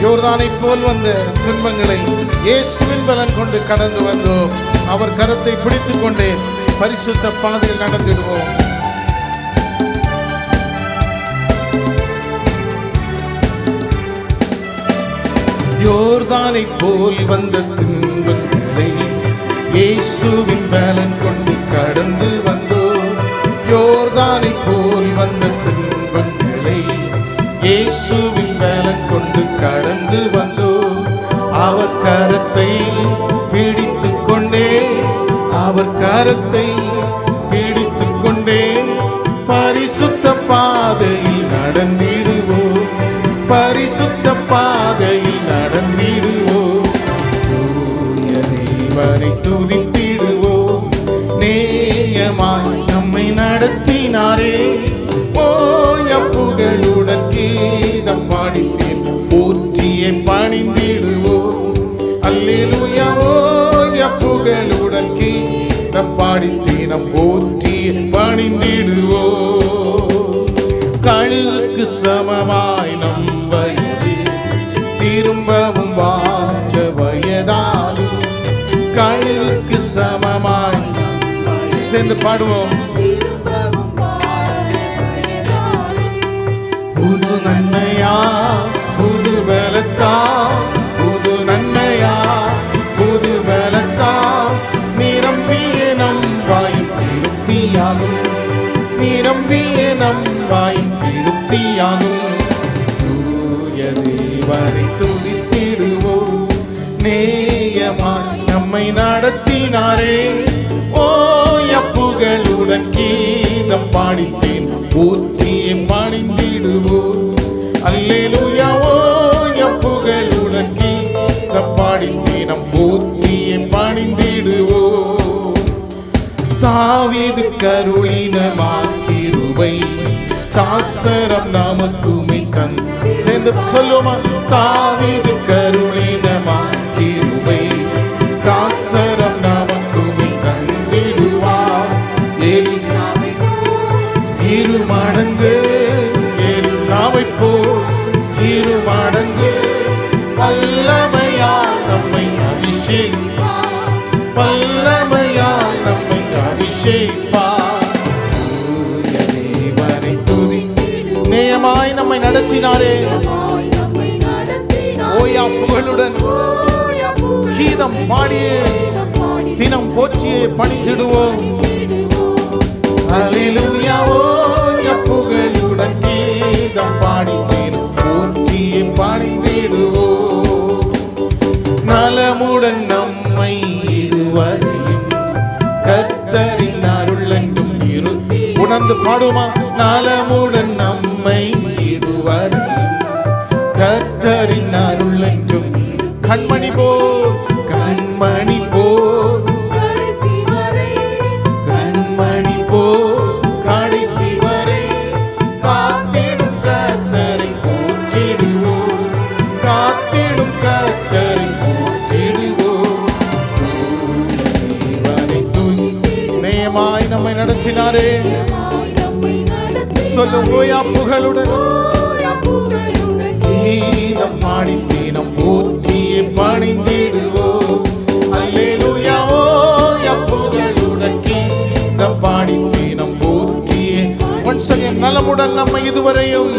யோர்தானை போல் வந்த துன்பங்களை இயேசுவின் பலன் கொண்டு கடந்து வந்தோம். அவர் கரத்தை பிடித்துக் கொண்டே பரிசுத்த பாதையில் நடந்திடுவோம். யோர்தானை போல் வந்த துன்பங்களை இயேசுவின் பலன் கொண்டு கடந்து வந்தோம். யோர்தானை போல் வந்த துன்பங்களை இயேசுவின் பலன் கொண்டு கடந்து வந்தோம். அவர் கரத்தை பிடித்துக் கொண்டே, அவர் கரத்தை பிடித்துக் கொண்டே பரிசுத்த பாதையில் நடந்திடுவோம். பரிசுத்த பாதையில் நடந்திடுவோம். தூய தேவனை துதித்திடுவோம். நேயமாய் நம்மை நடத்தினாரே, ஓய புகழுடன் கீதம் பாடித்தேன் போற்றியே பணிந்திடுவோம். அல்லேலூயா. ஓய புகழுடன் கீதம் பாடித்தேன் போற்றியே பணிந்திடுவோம். கழுகுக்கு சமமாய் நம் வயது திரும்பவும் வாழ வயதாலும், கழுகுக்கு சமமாய் சேர்ந்து பாடுவோம். புது நன்மையா புது பலத்தா, புது நன்மையா புது பலத்தா, நிரம்பிய நம் வாயும் திருப்தியாகும். நிரம்பிய நம் வாயும் திருப்தியாகும். தூய தேவனை துதித்திடுவோம். நேயமாய் நம்மை நடத்தினாரே, ஓய புகழுடன் கீதம் பாடித்தேன் போற்றியே பணிந்திடுவோம். அல்லேலூயா. ஓய புகழுடன் கீதம் பாடித்தேன் போற்றியே பணிந்திடுவோம். தாவீது கருளினமாக்கிருபை தாசரம் நமக்குமை தன் சேர்ந்து சொல்லுமா. தாவீது கருளினமாக்கிருபை தாசரம் நமக்குமை தந்திடுவார். எலிசாவை இரு மடங்கு, எலிசாவை போல் இரு மடங்கு வல்லமையால் நம்மை அபிஷேகிப்பார். வல்லமையால் நம்மை அபிஷேகிப்பார். தூய தேவனை துதித்திடுவோம். நேயமாய் நம்மை நடத்தினாரே, ஓயா புகழுடன் கீதம் பாடியே தினம் போற்றியே பணிந்திடுவோம். அல்லேலூயா. ஓய புகழுடன் கீதம் பாடி தினம் போற்றியே பணிந்திடுவோம். நலமுடன் நம்மை இதுவரையும் கர்த்தரின் அருள் என்றும் இருத்தி உணர்ந்து பாடுமா. நலமுடன் நம்மை இதுவரையும் கர்த்தரின் அருள் என்றும் கண்மணி போ, கண்மணி போ, கண்மணி போ கடைசி வரை காத்திடும் கர்த்தரை போற்றிடுவோம். காத்திடும் கர்த்தரை போற்றிடுவோம். நேயமாய் நம்மை நடத்தினாரே, சொல்லும் ஓயா புகழுடன் கீதம் பாடி தினம் போற்றியே பணிந்திடுவோம். அல்லேலூயா. ஓயா புகழுடன் கீதம் பாடி தினம் போற்றியே. Once again. நலமுடன் நம்மை இதுவரையும்,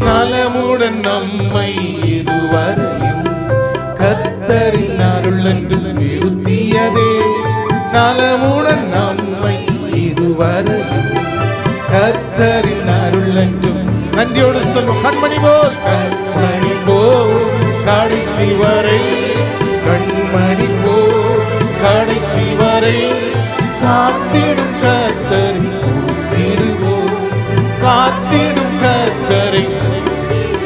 நலமுடன் நம்மை இதுவரையும் கர்த்தரின் அருள் என்று நிறுத்தியதே. நலமுடன் நம்மை இதுவரையும் கர்த்தரின் அருள் என்றும் நன்றியோடு சொல்வோம். கண்மணி போல், கண்மணி போல் கடைசி வரை, கண்மணி போல் கடைசி வரை காத்திடும் கர்த்தரை போற்றிடுவோம். காத்திடும் கர்த்தரை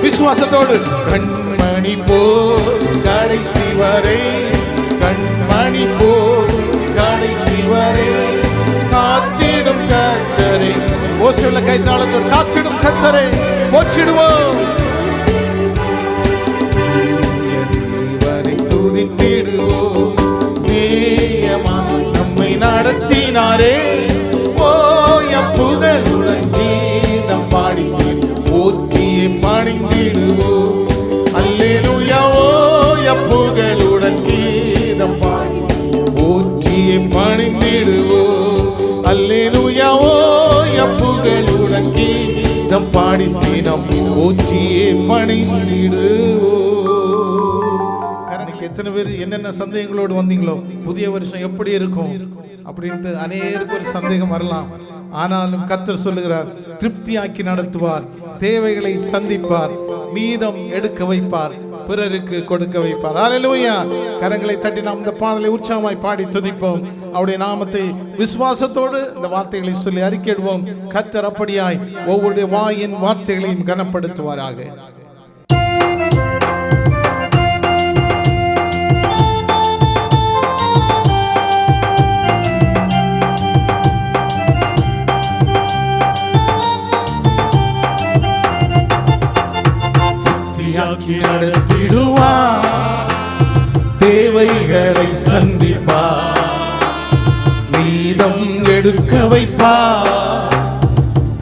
விசுவாசத்தோடு. கண்மணி போல் கடைசி வரை, கண்மணி போல் கடைசி வரை காத்திடும் கர்த்தரை. ஓசையுள்ள கைத்தாளத்தோடு காத்திடும் கர்த்தரை போற்றிடுவோம். தேவனை துதித்திடுவோம். நேயமாய் நம்மை நடத்தினாரே, ஓய புகழுடன் கீதம் பாடி போற்றியே பணிந்திடுவோம். அல்லேலூயா. பாடி தினம் போற்றியே பணிந்திடுவோம். எத்தனை பேர் என்னென்ன சந்தேகங்களோடு வந்தீங்களோ, புதிய வருஷம் எப்படி இருக்கும் அப்படின்ட்டு அநேருக்கு ஒரு சந்தேகம் வரலாம். ஆனாலும் கர்த்தர் சொல்லுகிறார், திருப்தியாக்கி நடத்துவார், தேவைகளை சந்திப்பார், மீதம் எடுக்க வைப்பார், பிறருக்கு கொடுக்க வைப்பார். அல்லேலூயா. கரங்களை தட்டி நாம் இந்த பாடலை உற்சாகமாய் பாடி துதிப்போம். அவருடைய நாமத்தை விசுவாசத்தோடு இந்த வார்த்தைகளை சொல்லி அறிக்கையிடுவோம். கர்த்தர் அப்படியாய் ஒவ்வொரு வாயின் வார்த்தைகளையும் கனப்படுத்துவாராக. நடத்திடுவார், தேவைகளை சந்திப்பார், மீதம் எடுக்க வைப்பார்,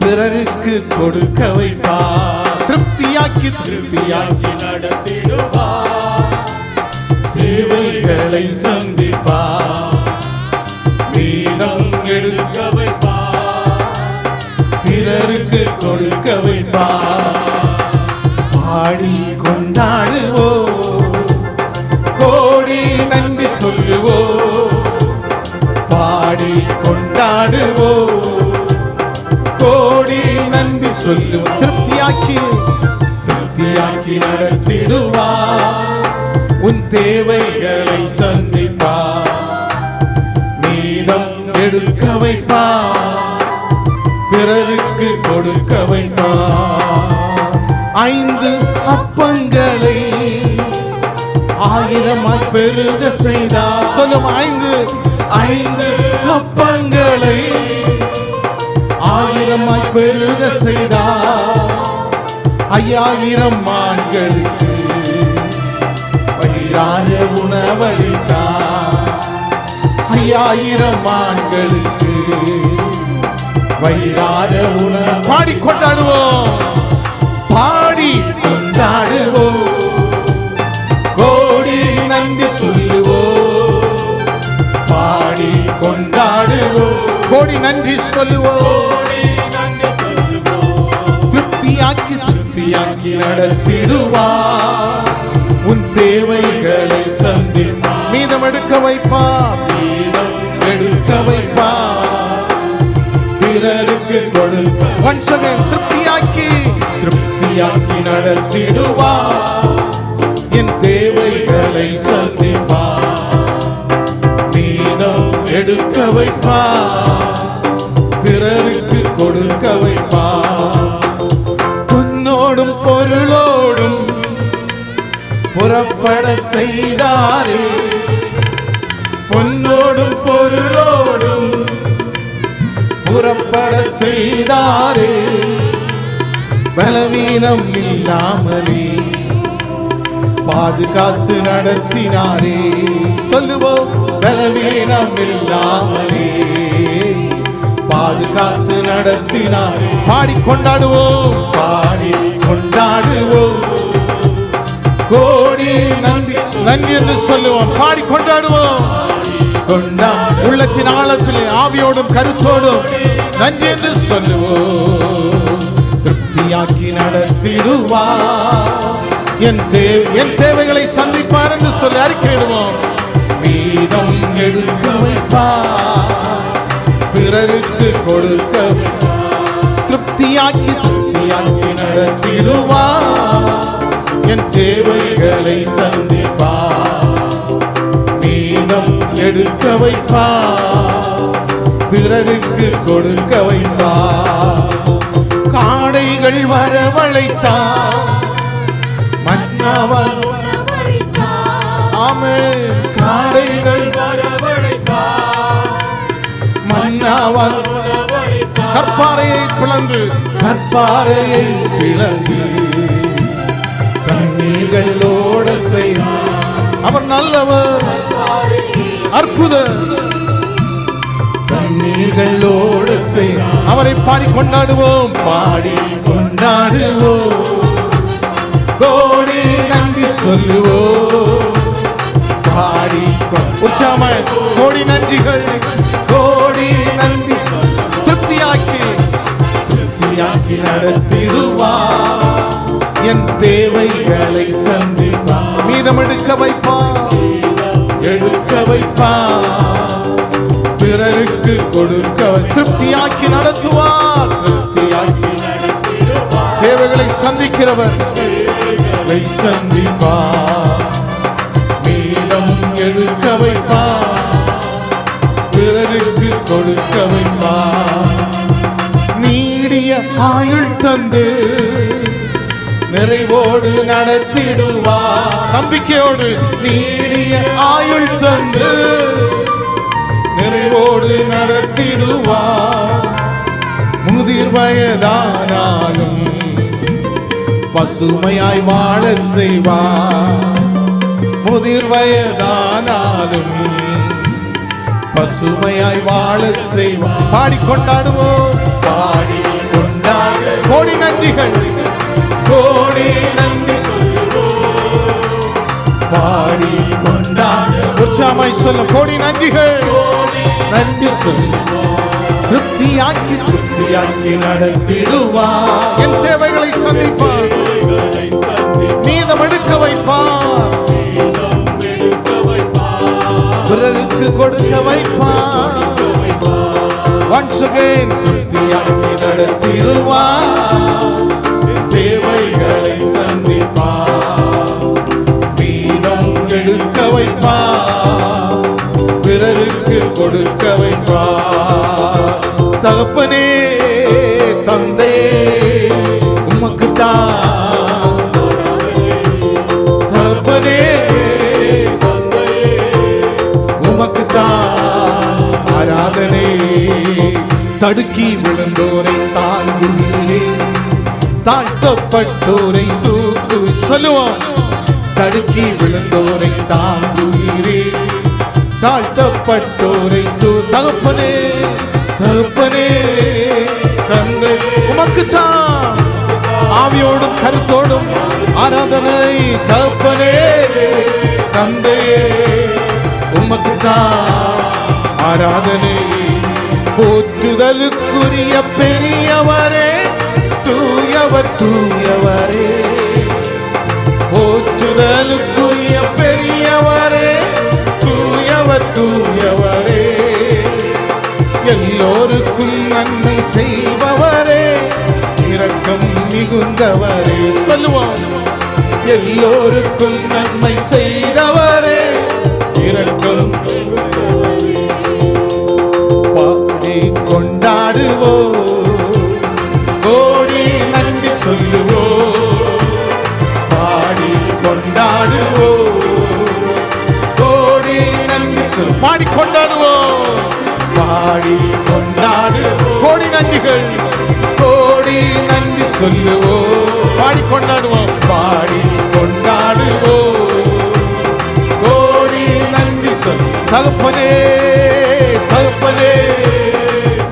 பிறருக்கு கொடுக்க வைப்பார். திருப்தியாக்கி நடத்திடுவார், தேவைகளை சந்திப்பார், மீதம் எடுக்க வைப்பார், பிறருக்கு கொடுக்க வைப்பார். பாடி கொண்டாடுவோம், கோடி நன்றி சொல்லுவோம். பாடி கொண்டாடுவோம், கோடி நன்றி சொல்லுவோம். திருப்தியாக்கி நடத்திடுவார், உன் தேவைகளை சந்திப்பார், மீதம் எடுக்க வைப்பார், பிறருக்கு கொடுக்க வைப்பார். 5 அப்பங்களை 1000 பெருக செய்தார். சொல்லும் 5 அப்பங்களை 1000 பெருக செய்தார். 5000 ஆண்களுக்கு வயிறார உணவளித்தார். 5000 ஆண்களுக்கு வயிறார உணவு. பாடி கொண்டாடுவோம், பாடி கொண்டாடுவோம், கோடி நன்றி சொல்லுவோம். பாடி கொண்டாடுவோம், கோடி நன்றி சொல்லுவோம். திருப்தியாக்கி நடத்திடுவார், உன் தேவைகளை சந்திப்பார், மீதம் எடுக்க வைப்பார், எடுக்க வைப்பார், பிறருக்கு கொடுப்பார். once again திருப்தியாக்கி நடத்திடுவார், என் தேவைகளை சந்திப்பார், மீதம் எடுக்க வைப்பார், பிறருக்கு கொடுக்க வைப்பார். பொன்னோடும் பொருளோடும் புறப்பட செய்தாரே, பொன்னோடும் பொருளோடும் புறப்பட செய்தாரே, பலவீனம் இல்லாமலே பாதுகாத்து நடத்தினாரே. சொல்லுவோம், பலவீனம் இல்லாமலே பாதுகாத்து நடத்தினாரே. பாடி கொண்டாடுவோம், பாடி கொண்டாடுவோம், கோடி நன்றி நன்றி என்று சொல்லுவோம். பாடி கொண்டாடுவோம், உள்ளத்தின் ஆழத்திலே ஆவியோடும் கருத்தோடும் நன்றி என்று சொல்லுவோம். திருப்தியாக்கி நடத்திடுவார், என் தேவைகளை சந்திப்பார் என்று சொல்லி அறிக்கையிடுவோம். மீதம் எடுக்க வைப்பார், பிறருக்கு கொடுக்க. திருப்தியாக்கி நடத்திடுவார், என் தேவைகளை சந்திப்பார், மீதம் எடுக்க வைப்பார், பிறருக்கு கொடுக்க வைப்பார். காடைகள் வரவழைத்தார், மன்னாவால் ஆமென். காடைகள் வரவழைத்தார், மன்னாவால் கற்பாறையை பிளந்து கண்ணீர்களோட செய்தார். அவர் நல்லவர், அற்புதர். கண்ணீர்களோடு அவரை பாடி கொண்டாடுவோம், பாடி கொண்டாடுவோம், கோடி நன்றி சொல்லுவோம். பாடி உற்சாகமாய் கோடி நன்றிகள், கோடி நன்றி திருப்தியாக்கி நடத்திடுவார். என் தேவைகளை சந்திப்பார். மீதம் எடுக்க வைப்பார், எடுக்க வைப்பார். பிறருக்கு கொடுக்க திருப்தியாக்கி நடத்துவார். திருப்தியாக்கி நடத்திடுவார். தேவைகளை சந்திக்கிறவர் சந்திப்பார். மீதம் எடுக்க வைப்பார். பிறருக்கு கொடுக்க வைப்பார். நீடிய ஆயுள் தந்து நிறைவோடு நடத்திடுவார். நம்பிக்கையோடு நீடிய ஆயுள் தந்து நிறைவோடு நடத்திடுவார். முதிர் வயதானாலும் பசுமையாய் வாழ செய்வார். முதிர் வயதானாலும் பசுமையாய் வாழ செய்வார். பாடி கொண்டாடுவோம், பாடி கொண்டாட கோடி நன்றிகள், கோடி நன்றி சொல்லுவோம். பாடி கொண்டாட உற்சாகமாய் சொல்ல கோடி நன்றிகள், நன்றி சொல்லுவோம். திருப்தியாக்கி திருப்தியாக்கி நடத்திடுவார். என் தேவைகளை சந்திப்பார். மீதம் எடுக்க வைப்பார். பிறருக்கு கொடுக்க வைப்பார். Once again திருப்தியாக்கி நடத்திடுவார். தேவைகளை சந்திப்பார். மீதம் எடுக்க வைப்பார். பிறருக்கு கொடுக்க வைப்பார். தகப்பனே தந்தை உமக்கு தான். தகப்பனே உமக்கு தான் ஆராதனை. தடுக்கி விழுந்தோரை தாங்குகிறே, தாழ்த்தப்பட்டோரை தூக்கு சொல்லுவோம். தடுக்கி விழுந்தோரை தாங்குகிறே, தாழ்த்தப்பட்டோரை தகப்பனே தகப்பனே தந்தை உமக்கு தான். ஆவியோடும் கருத்தோடும் ஆராதனை. தகப்பனே தந்தையே உமக்கு தான் ஆராதனை. போற்றுதலுக்குரிய பெரியவரே, தூயவர் தூயவரே. போற்றுதலுக்குரிய பெரியவரே, தூயவர் தூயவரே. எல்லோருக்கும் நன்மை செய்பவரே, இரக்கம் மிகுந்தவரே. சொல்லுவோம், எல்லோருக்கும் நன்மை செய்தவரே, இரக்கம் மிகுந்தவரே. பாடி கொண்டாடுவோம், கோடி நன்றி சொல்லுவோம். பாடி கொண்டாடுவோம், கோடி நன்றி சொல். பாடி கொண்டாடுவோம், பாடி கொண்டாடு கோடி நன்றிகள், கோடி நன்றி சொல்லுவோம். பாடி கொண்டாடுவோம், பாடி கொண்டாடுவோம், கோடி நன்றி சொல். தகப்பனே தகப்பனே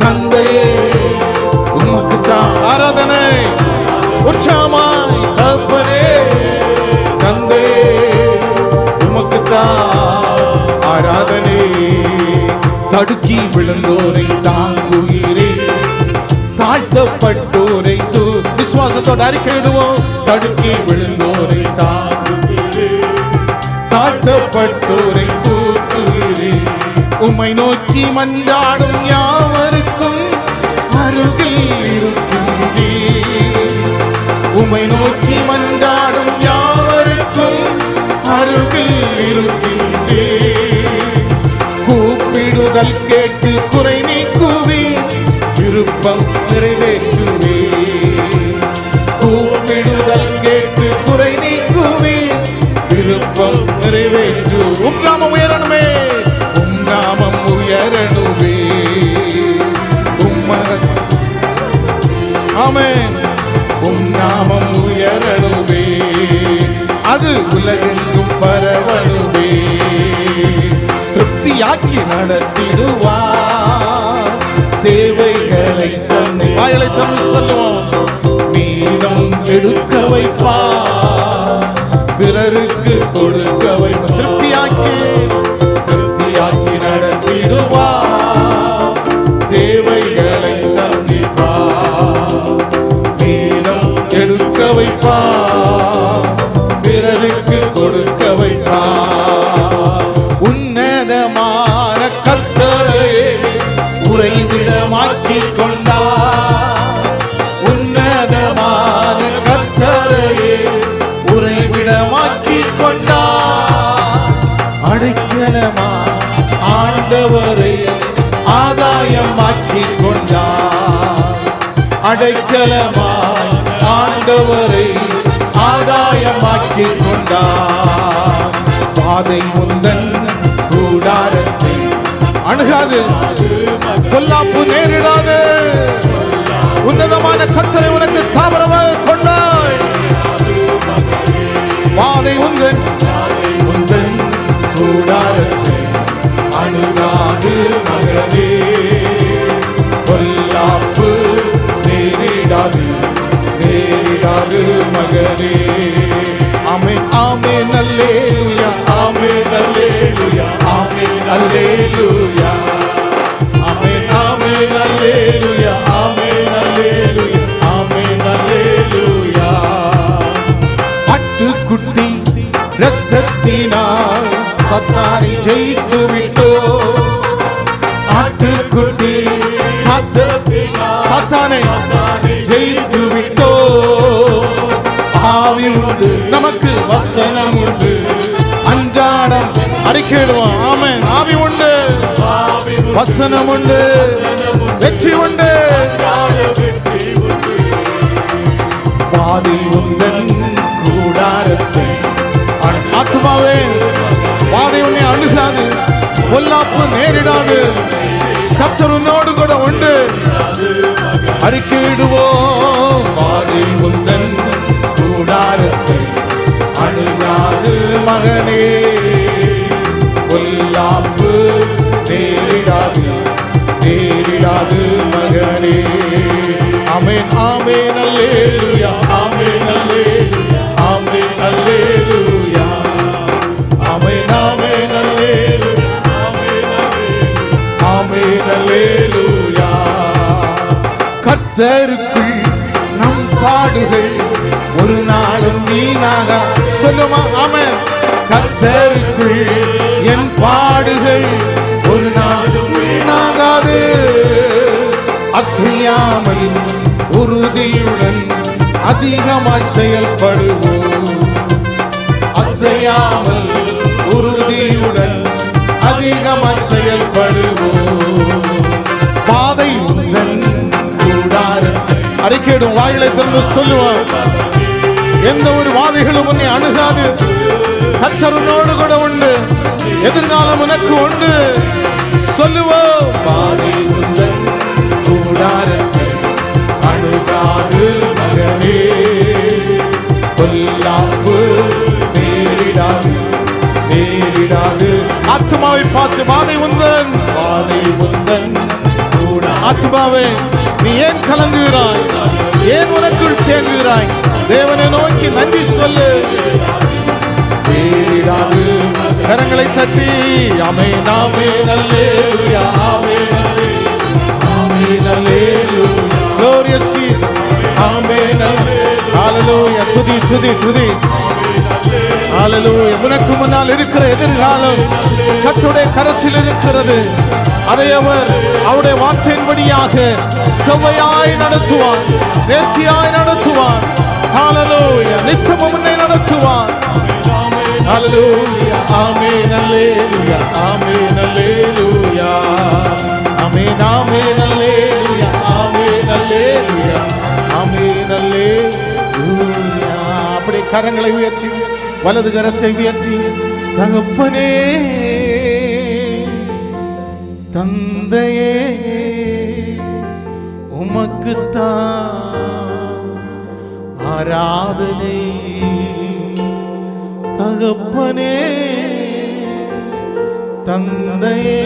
தந்தையே உமக்கு தான் ஆராதனை. உற்சாகமாய் தகப்பனே தந்தையே உமக்கு தான் ஆராதனை. தடுக்கி விழுந்தோரை தாங்குகிறே, தாழ்த்தப்பட்டோரை விசுவாசத்தோடு அறிக்கையிடுவோம். தடுக்கி விழுந்தோரை தாங்குகிறே, தாழ்த்தப்பட்டோரை தூக்குகிறே. உம்மை நோக்கி மன்றாடும் யாவருக்கும் அருகில் இருக்கின்றே. உம்மை நோக்கி மன்றாடும் யாவருக்கும் அருகில் இருக்கின்றே. கூப்பிடுதல் கேட்டு குறை நீக்குவே, விருப்பம் நிறைவேற்றுவே. கூப்பிடுதல் கேட்டு குறை நீக்குவே, விருப்பம் நிறைவேற்று. உம் நாமம் உயரணுமே, உம் நாமம் உயரணுமே. ஆமென். உம் நாமம் உயரணுமே, அது உலகெங்கும் பரவணுமே. திருப்தியாக்கி நடத்திடுவார். தேவைகளை சொன்ன வாயலை தமிழ் சொல்லுவோம். மீதம் எடுக்க வைப்பார். பிறருக்கு கொடுக்க வைப்பார். திருப்தியாக்கி திருப்தியாக்கி நடத்திடுவார். தேவைகளை சந்திப்பார். அவருக்கு கொடுக்க வைப்பார். உன்னதமான கர்த்தரையே உறைவிடமாக்கிக் கொண்டார். உன்னதமான கர்த்தரையே உறைவிடமாக்கிக் கொண்டார். அடைக்கலமா ஆண்டவரை ஆதாயமாக்கிக் கொண்டார். அடைக்கலமாய் ஆண்டவரை ஆதாயமாக்கிக் கொண்டார். பாதை முந்தன் கூடாரத்தை அணுகாது, பொல்லாப்பு நேரிடாது. உன்னதமான கர்த்தரை உனக்கு தாபரமாக கொண்டாய். பாதை முந்தன் கூடாரத்தை அணுகாது மகனே, பொல்லாப்பு நேரிடாது மகனே. ஆமென் ஆமென் அல்லேலூயா, ஆமென் அல்லேலூயா, ஆமென் அல்லேலூயா, ஆமென் ஆமென் அல்லேலூயா, ஆமென் அல்லேலூயா, ஆமென் அல்லேலூயா. ஆட்டுக்குட்டி இரத்தத்தினால் சாத்தானை ஜெயித்து விட்டோ. ஆட்டுக்குட்டி சாத்தானை ஜெயித்து விட்டோ. ஆவி உண்டு நமக்கு, வசனம் உண்டு, அன்றாடம் அறிக்கையிடுவோம். ஆமென். ஆவி உண்டு, வசனம் உண்டு, வெற்றி உண்டு. பாதி உந்தன் கூடாரத்தை ஆத்மாவே, பாதை உன்னை அணுகாது, பொல்லாப்பு நேரிடாது. கர்த்தர் உன்னோடு கூட உண்டு. அறிக்கையிடுவோம். பாதை உந்தன் கூடாரத்தை அணுகாது மகனே, பொல்லாப்பு நேரிடாது மகனே. ஆமென் ஆமென் அல்லேலூயா, ஆமென் அல்லேலூயா, ஆமென் அல்லேலூயா, ஆமென் ஆமென் அல்லேலூயா, ஆமென் அல்லேலூயா. கர்த்தருக்குள் நம் பாடுகள் ஒரு நாளும் வீணாக. சொல்லுமா? ஆமென். கர்த்தருக்குள் என் பாடுகள் ஒரு நாளும் வீணாகாது. அசையாமல் உறுதியுடன் அதிகமாய் செயல்படுவோம். அசையாமல் உறுதியுடன் அதிகமாய் செயல்படுவோம். பாதை உந்தன் கூடாரத்தை அறிக்கையிடும். வாயிலை திறந்து சொல்லுவார். எந்த ஒரு வாதைகளும் உன்னை அணுகாது. கர்த்தர் உன்னோடு கூட உண்டு. எதிர்காலம் உனக்கு உண்டு. சொல்லுவோம். பாதை உந்தன் கூடாரத்தை அணுகாது மகனே, பொல்லாப்பு நேரிடாது. ஆத்மாவை பார்த்து, பாதை உந்தன் கூட. ஆத்மாவே, நீ ஏன் கலங்குகிறாய்? ஏன் உனக்குள் தேங்குகிறாய்? தேவனை நோக்கி நன்றி சொல்லு. நேரிடாது. கரங்களை தட்டி ஆமென் ஆமென் அல்லேலூயா, ஆமென் ஆமென் அல்லேலூயா. Glorious Jesus. ஆமென் ஹalleluya. துதி துதி துதி. ஹalleluya. உனக்கு முன்னால் இருக்கிற எதிர்காலம் கர்த்தருடைய கரத்தில் இருக்கிறது. அதை அவர் அவருடைய வார்த்தையின்படியாக செவ்வையாய் நடத்துவார், நேர்த்தியாய் நடத்துவார். ஹalleluya. நித்தமும் உன்னை நடத்துவார். ஹalleluya. ஆமென் அல்லேலூயா, ஆமென் அல்லேலூயா, ஆமென் ஆமென் அல்லேலூயா, ஆமென் அல்லேலூயா, ஆமென் அல்லேலூயா. அப்படி கரங்களை உயர்த்தி, வலது கரத்தை உயர்த்தி, தகப்பனே, தந்தையே, உமக்குத்தான் ஆராதனை. தகப்பனே, தந்தையே,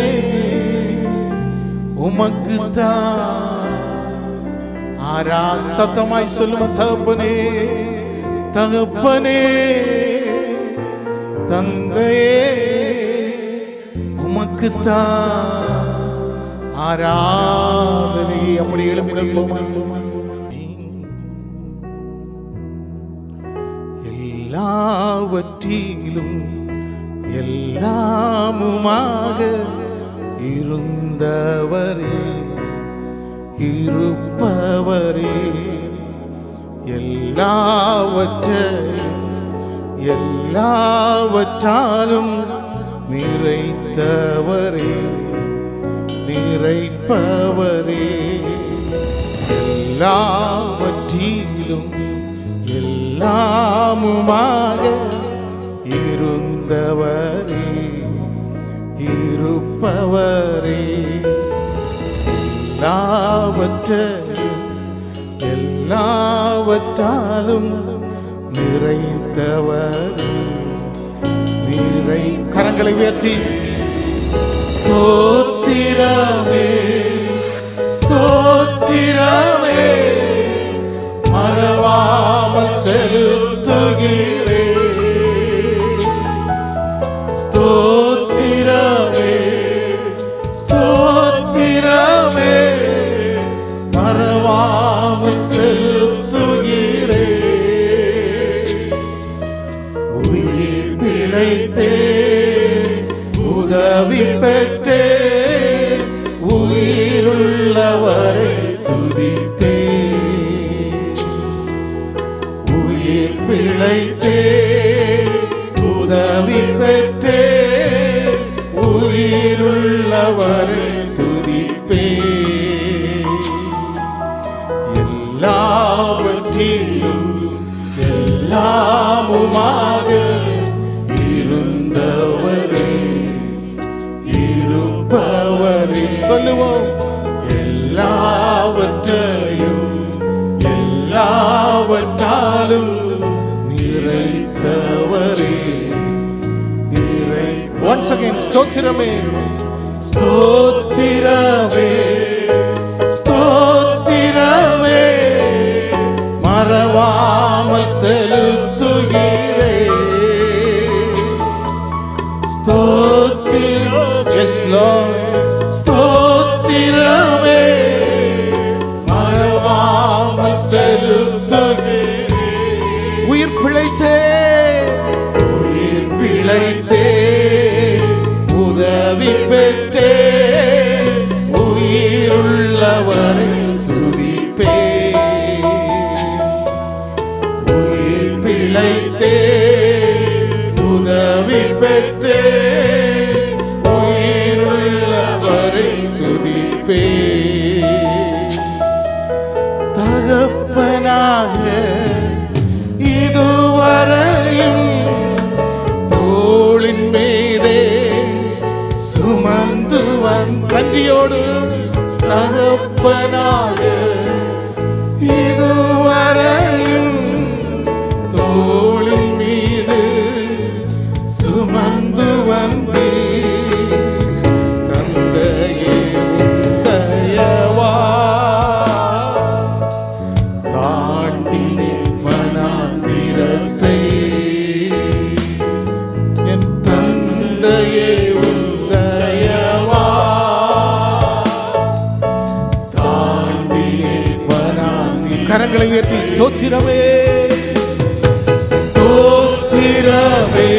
உமக்குத்தான் சத்தமாய் சொல்லுமா? தகப்பனே, தகப்பனே, தந்தையே, உமக்குத்தான் ஆராதனை. அப்படி எழுப்பினோம். எல்லாவற்றிலும் எல்லாமுமாக இருந்தவரே, இருப்பவரே, எல்லாவற்றாலும் நிறைத்தவரே, நிறைப்பவரே, எல்லாவற்றிலும் எல்லாமுமாக இருந்தவரே, இருப்பவரே, எல்லாவற்றாலும் நிறைந்தவரே, கரங்களை உயர்த்தி ஸ்தோத்திரமே, ஸ்தோத்திரமே, மறவாமல் செலுத்துகிறேன். ஸ்தோத்திரமே, ஸ்தோத்திரமே, மறவாமல் செலுத்துகிறேன். உயிர் பிழைத்தே, உதவி பெற்றே, உயிருள்ளவரை துதிப்பேன். உயிர் பிழைத்தே, உதவி பெற்றே, உயிருள்ளவரை துதிப்பேன். எல்லாவற்றிலும் எல்லாமுமாக இருந்தவரே, இருப்பவரே, சொல்லுவோம். எல்லாவற்றையும் எல்லாவற்றாலும் நிறைத்தவரே, once again ஸ்தோத்திரமே, ஸ்தோத்திரமே, ஸ்தோத்திரமே, மறவாமல் செலுத்துகிறேன். ஸ்தோத்திரம், yes Lord, ஸ்தோத்திரமே, மறவாமல் செலுத்துகிறேன். உயிர் பிழைத்தே, உயிர் பிழைத்தே, உதவி பெற்றே, உயிருள்ளவரை துதிப்பேன். உயிர் பிழைத்தே, உதவி பெற்றே, உயிருள்ளவரை துதிப்பேன். தகப்பனாக இதுவரையும் தோளின் மீதே சுமந்து கன்றியோடு, தகப்பனாக இதுவரையும் தோளின் மீது சுமந்து வந்தீர். தந்தையே தயவா தாண்டினேன் வனாந்திரத்தை. என் தந்தையே தயவா தாண்டினேன் வனாந்திரத்தை. கரங்களை உயர்த்தி ஸ்தோத்திரமே, ஸ்தோத்திரமே,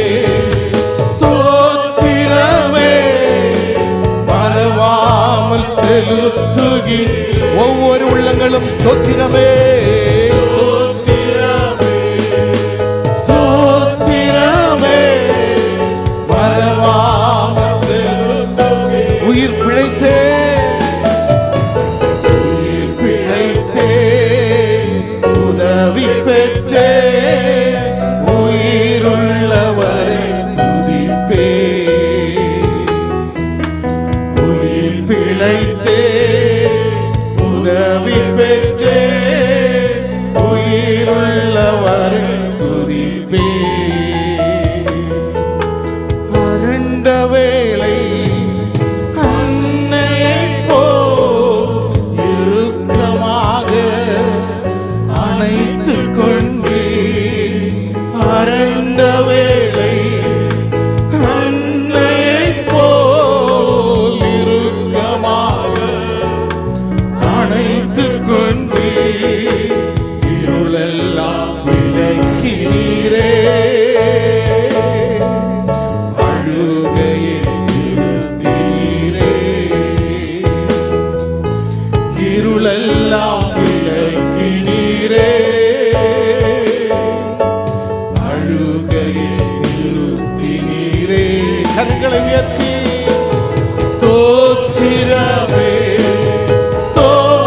ஸ்தோத்திரமே, மறவாமல் செலுத்துகி ஒவ்வொரு உள்ளங்களும் ஸ்தோத்திரமே, ஸ்தோத்திரமே, ஸ்தோத்திரமே, மறவாமல் செலுத்துகி. உயிர் பிழைத்தே, உயிர் பிழைத்தே, உதவி பெற்றே, உயிருள்ளவரை துதிப்பேன். உயிர் பிழைத்தே, உதவி பெற்றே, நிறுத்தினீரே. கரங்களை உயர்த்தி ஸ்தோத்திரமே.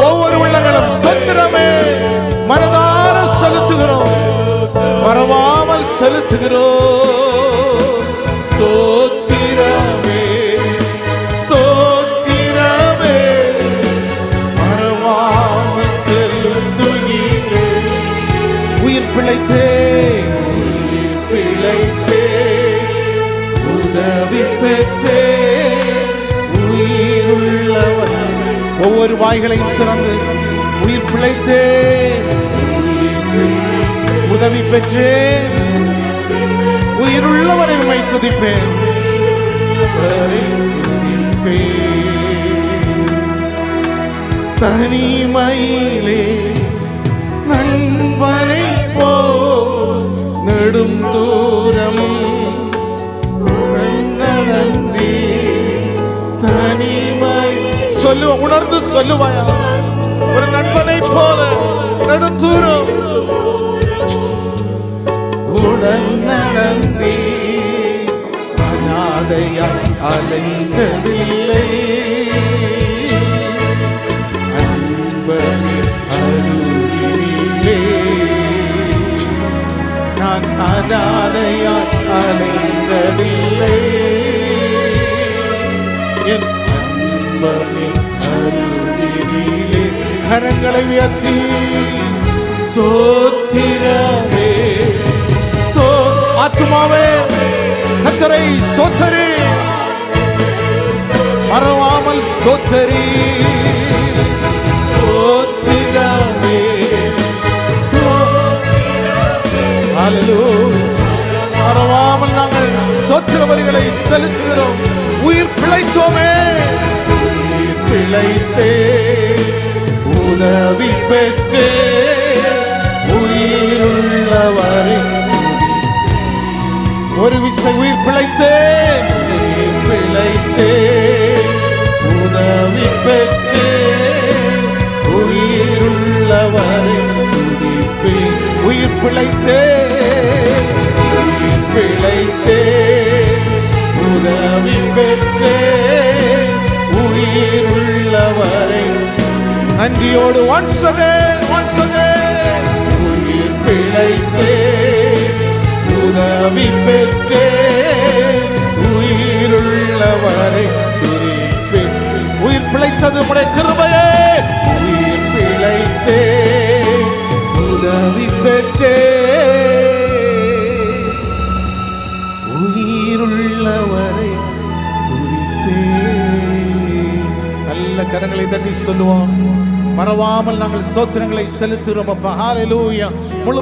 ஒவ்வொரு உள்ளங்களும் ஸ்தோத்திரமே மனதார செலுத்துகிறோம், மறவாமல் செலுத்துகிறோம். ஸ்தோத்திரமே ஸ்தோத்திரமே மறவாமல் செலுத்துகிறே. உயிர் பிழைத்தே உதவி பெற்றே உயிருள்ளவர். ஒவ்வொரு வாய்களையும் திறந்து உயிர் பிழைத்தே உதவி பெற்றேன், உயிருள்ளவரை உம்மை துதிப்பேன். தனிமையிலே நண்பனை போ நெடும் தூரமும் நடந்தே. தனிமை சொல்லுவ உணர்ந்து சொல்லுவாயா, ஒரு நண்பனை போல நெடுந்தூரம் உடன் நடந்தே. அநாதையாய் அலைந்ததில்லை, அன்பனே அருகினிலே. நான் அநாதையாய் அலைந்ததில்லை, என் அன்பனே அருகினிலே. கரங்களை உயர்த்தி ஸ்தோத்திரமே. ஆத்துமாவே கர்த்தரை ஸ்தோத்திரி, மறவாமல் ஸ்தோத்திரி. ஸ்தோத்திரமே ஹல்லேலூயா. மறவாமல் நாங்கள் ஸ்தோத்திர பலிகளை செலுத்துகிறோம். உயிர் பிழைத்தோமே, உயிர் பிழைத்தே உதவி பெற்றே உயிருள்ளவரை. ஒரு விசை உயிர் பிழைத்தே பிழைத்தே உதவி பெற்றே உயிருள்ளவரை துதிப்பேன். உயிர் பிழைத்தே உயிர் பிழைத்தே உதவி பெற்றே உயிருள்ளவரை நன்றியோடு once again உயிர் பிழைத்தே உதவி பெற்றே உயிருள்ளவரை துதிப்பேன். உயிர் பிழைத்தது உம்முடைய கிருபையே. உயிர் பிழைத்தே உதவி பெற்றே உயிருள்ளவரை துதிப்பேன். நல்ல கரங்களை தட்டி சொல்லுவோம். மறவாமல் நாங்கள் ஸ்தோத்திரங்களை செலுத்துகிறோம் அப்பா. ஹல்லேலூயா. முழு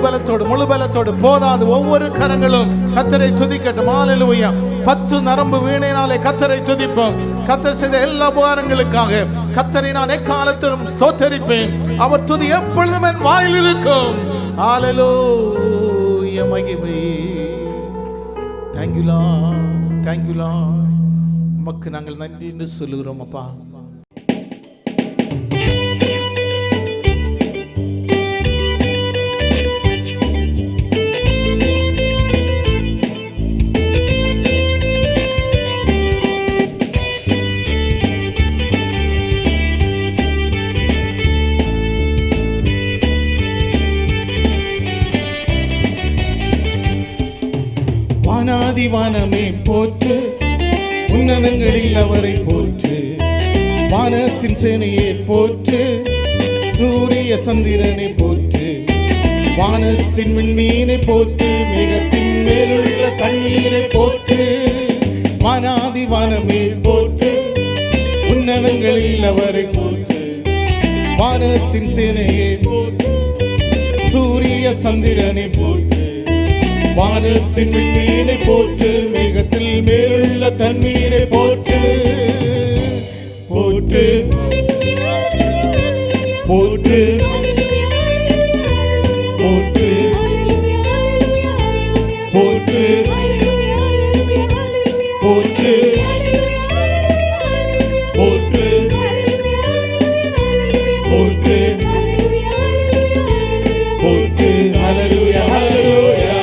பலத்தோடு போதாது. ஒவ்வொரு கரங்களும் கர்த்தரை துதிக்கட்டும். ஹல்லேலூயா. 10 நரம்பு வீணையினாலே கர்த்தரை துதிப்போம். கர்த்தர் செய்த எல்லா உபகாரங்களுக்காக கர்த்தரை நான் எக்காலத்திலும் ஸ்தோத்தரிப்பேன். அவர் துதி எப்பொழுதும் என் வாயில் இருக்கும். ஹல்லேலூயா. மகிமை. Thank you Lord. Thank you Lord. உமக்கு நாங்கள் நன்றி என்று சொல்லுகிறோம் அப்பா. வானாதிவானமே போற்று, உன்னதங்களில் அவரை போற்று. வானத்தின் சேனையே போற்று, சூரிய சந்திரனை போற்று. வானத்தின் விண்மீனை போற்று, மேகத்தின் மேலுள்ள தண்ணீரை போற்று. வானாதிவானமே போற்று, உன்னதங்களில் அவரை போற்று. வானத்தின் சேனையே போற்று, சூரிய சந்திரனை போற்று. வானத்தின் விண்மீனை போற்று, மேகத்தில் மேலுள்ள தண்ணீரை போற்று. போற்று போற்று போற்று போற்று போற்று போற்று போற்று போற்று. ஹல்லேலூயா ஹல்லேலூயா.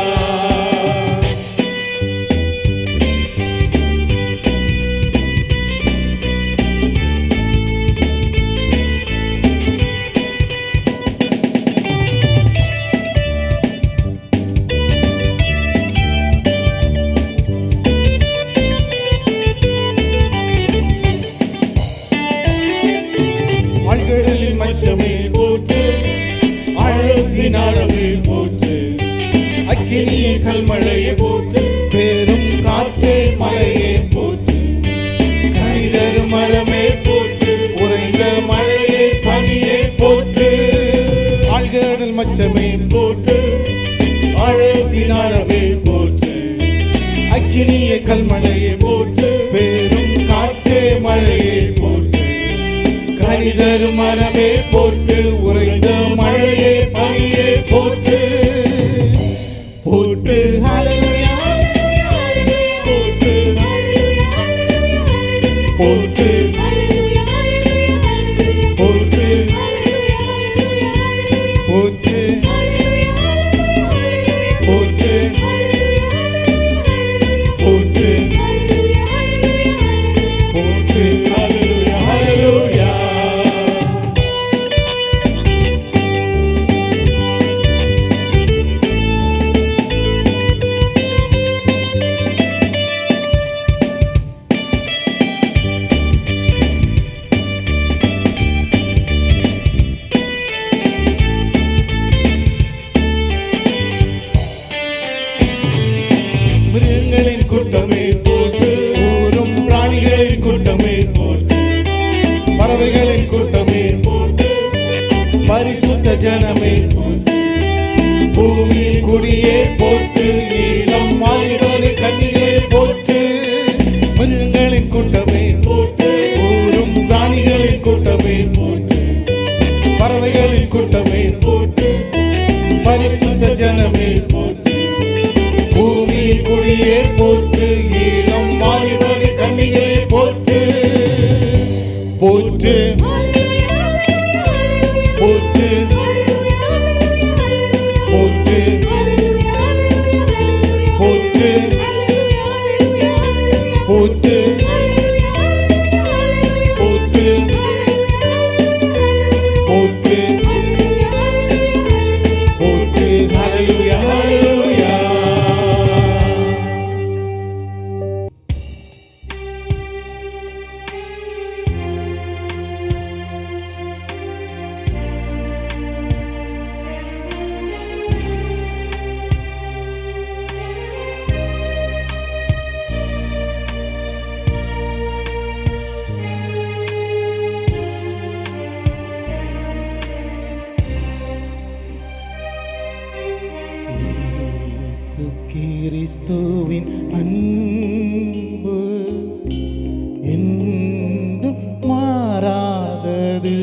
மிருகங்களின் கூட்டமே போற்று, ஊரும் பிராணிகளின் கூட்டமே போற்று, பறவைகளின் கூட்டமே போற்று, பரிசுத்த ஜனமே போற்று, பூமியில் குடியே போற்று, ஈழம் வாலிபரை கன்னிகளே போற்று, மிருகங்களின் கூட்டமே போற்று, ஊரும் பிராணிகளின் கூட்டமே போற்று, பறவைகளின் கூட்டமே போற்று, பரிசுத்த ஜனமே போற்று, பூமியில் குடியே போற்று, ஈழம் வாலிபரை கன்னிகளே போற்று, போற்று போற்று போற்று போற்று போற்று போற்று போற்று போற்று. ஹல்லேலூயா ஹல்லேலூயா. கிறிஸ்துவின் அன்பு என்றும் மாறாதது.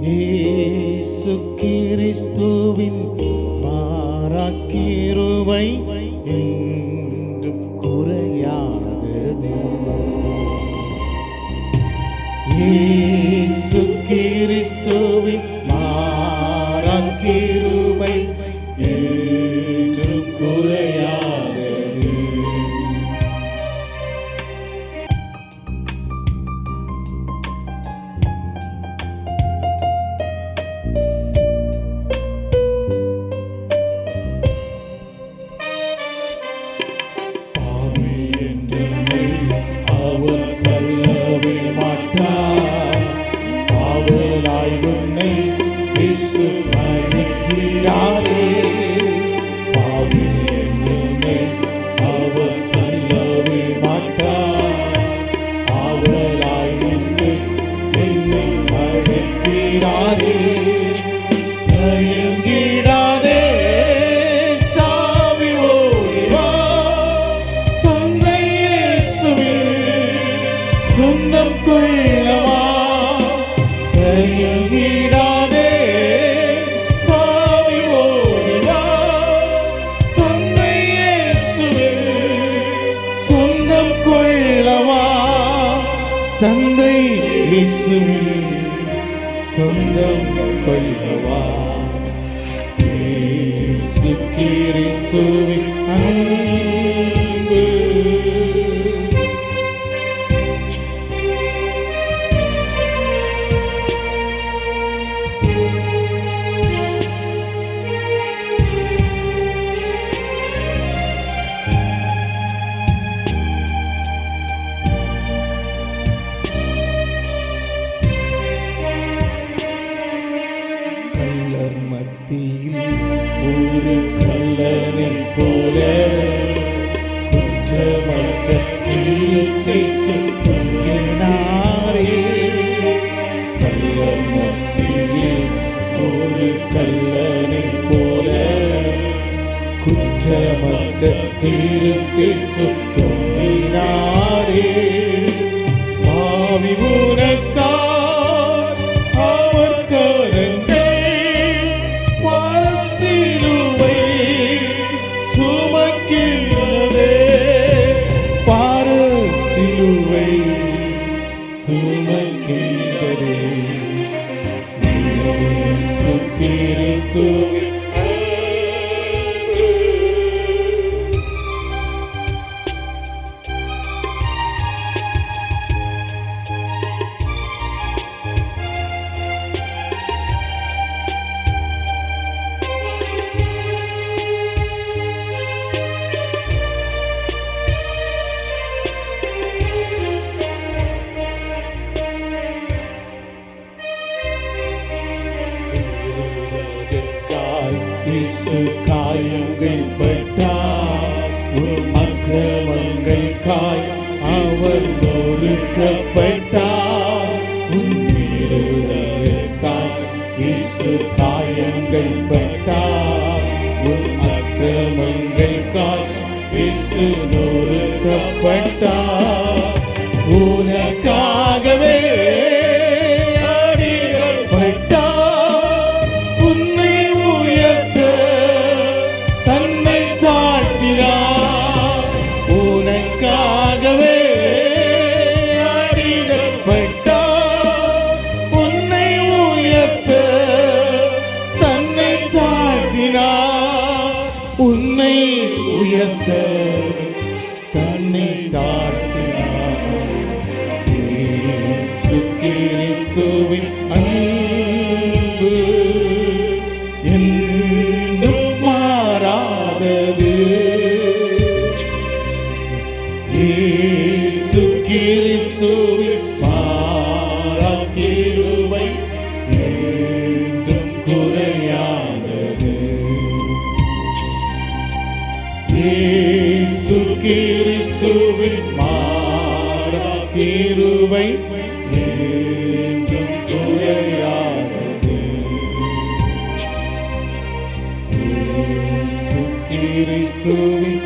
இயேசு கிறிஸ்துவின் மாறாக்கிருபை என்றும் குறையாதது. இயேசு கிறிஸ்துவின் மாறாக்கிருபை என்றும் குறையாதது. பாவி என்றென்னை அவர் தள்ளவே மாட்டார். பாவலாய் உன்னை இயேசு மன்னிக்கிறாரே. பாவி என்றென்னை அவர் தள்ளவே மாட்டார். பாவலாய் இயேசு என்னை மன்னிக்கிறாரே. தயங்கிடாதே தாவி ஓடி வா. தந்தை இயேசுவில் சொந்தம் கொள்ளவா. தயங்கிடாதே தாவி ஓடி வா. தந்தை இயேசுவில் சொந்தம் கொள்ளவா. தந்தை இயேசுவில் சொந்தம் கொள்ளவா. இயேசு கிறிஸ்துவின் அன்பு கள்ளர் மத்தியில் ஒரு கள்ளனை போல குற்றமற்ற கிறிஸ்தை சுற்றினாரே. கள்ளர் மத்தியில் ஒரு கள்ளனை போல குற்றமற்ற கிறிஸ்தை சுற்றினாரே. பாவி உனக்கார் அவர் கரங்கள் பாரசிலுவை சுமக்கின்றதே. பாரசிலுவை சுமக்கின்றதே. இயேசு கிறிஸ்துவின் காயப்பட்டார், உன் அக்கிரமங்களுக்காய் அவர் நொறுக்கப்பட்டார், உன் மீறுதலுக்காய் இயேசு காயங்கள் பட்டார், உன் அக்கிரமங்களுக்காய் இயேசு நொறுக்கப்பட்டார், உனக்காகவே அடிக்கப்பட்டார், உன்னை உயர்த்த தன்னை தாழ்த்தினார், உனக்காகவே அடிக்கப்பட்டார், உன்னை உயர்த்த தன்னை தாழ்த்தினார், உன்னை உயர்த்த தன்னை தாழ்த்தினார். இயேசு கிறிஸ்துவின் அன்பு என்றும் மாறாதது. இயேசு கிறிஸ்துவின் கிருபை என்றும் குறையாதது. இயேசு கிறிஸ்துவின் கிருபை என்றும் குறையாதது. இயேசு கிறிஸ்துவின்